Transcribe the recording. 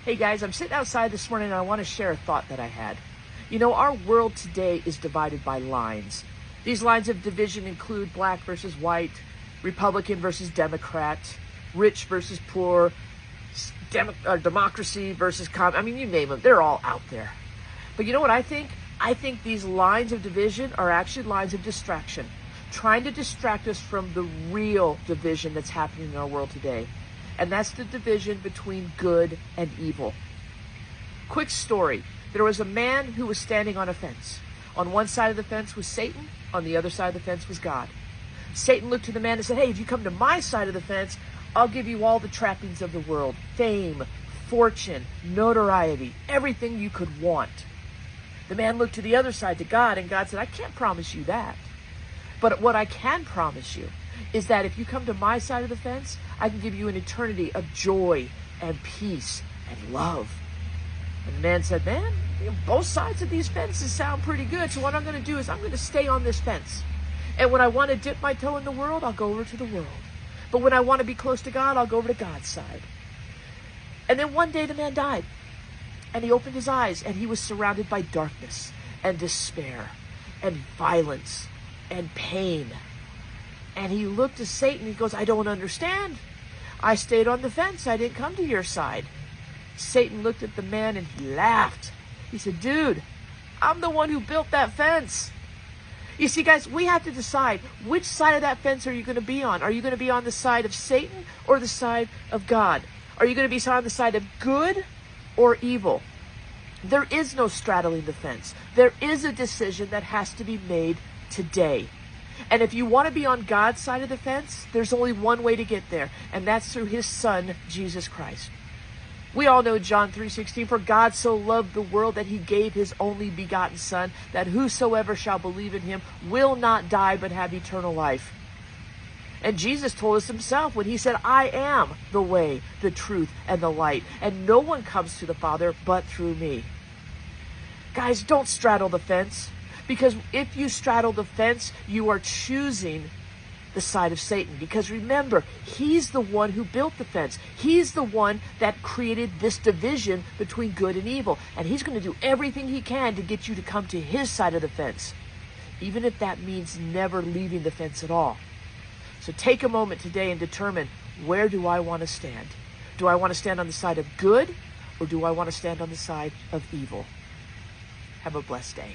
Hey guys, I'm sitting outside this morning and I want to share a thought that I had. You know, our world today is divided by lines. These lines of division include black versus white, Republican versus Democrat, rich versus poor, democracy versus I mean, you name them, they're all out there. But you know what I think? I think these lines of division are actually lines of distraction, trying to distract us from the real division that's happening in our world today. And that's the division between good and evil. Quick story. There was a man who was standing on a fence. On one side of the fence was Satan. On the other side of the fence was God. Satan looked to the man and said, hey, if you come to my side of the fence, I'll give you all the trappings of the world. Fame, fortune, notoriety, everything you could want. The man looked to the other side, to God, and God said, I can't promise you that. But what I can promise you is that if you come to my side of the fence, I can give you an eternity of joy and peace and love. And the man said, man, both sides of these fences sound pretty good. So what I'm going to do is I'm going to stay on this fence. And when I want to dip my toe in the world, I'll go over to the world. But when I want to be close to God, I'll go over to God's side. And then one day the man died. And he opened his eyes and he was surrounded by darkness and despair and violence and pain. And he looked to Satan. He goes, I don't understand. I stayed on the fence. I didn't come to your side. Satan looked at the man and he laughed. He said, dude, I'm the one who built that fence. You see, guys, we have to decide which side of that fence are you going to be on. Are you going to be on the side of Satan or the side of God? Are you going to be on the side of good or evil? There is no straddling the fence. There is a decision that has to be made today. And if you want to be on God's side of the fence, there's only one way to get there, and that's through his son, Jesus Christ. We all know John 3:16, for God so loved the world that he gave his only begotten son, that whosoever shall believe in him will not die but have eternal life. And Jesus told us himself when he said, I am the way, the truth, and the light, and no one comes to the Father but through me. Guys, don't straddle the fence. Because if you straddle the fence, you are choosing the side of Satan. Because remember, he's the one who built the fence. He's the one that created this division between good and evil. And he's going to do everything he can to get you to come to his side of the fence, even if that means never leaving the fence at all. So take a moment today and determine, where do I want to stand? Do I want to stand on the side of good, or do I want to stand on the side of evil? Have a blessed day.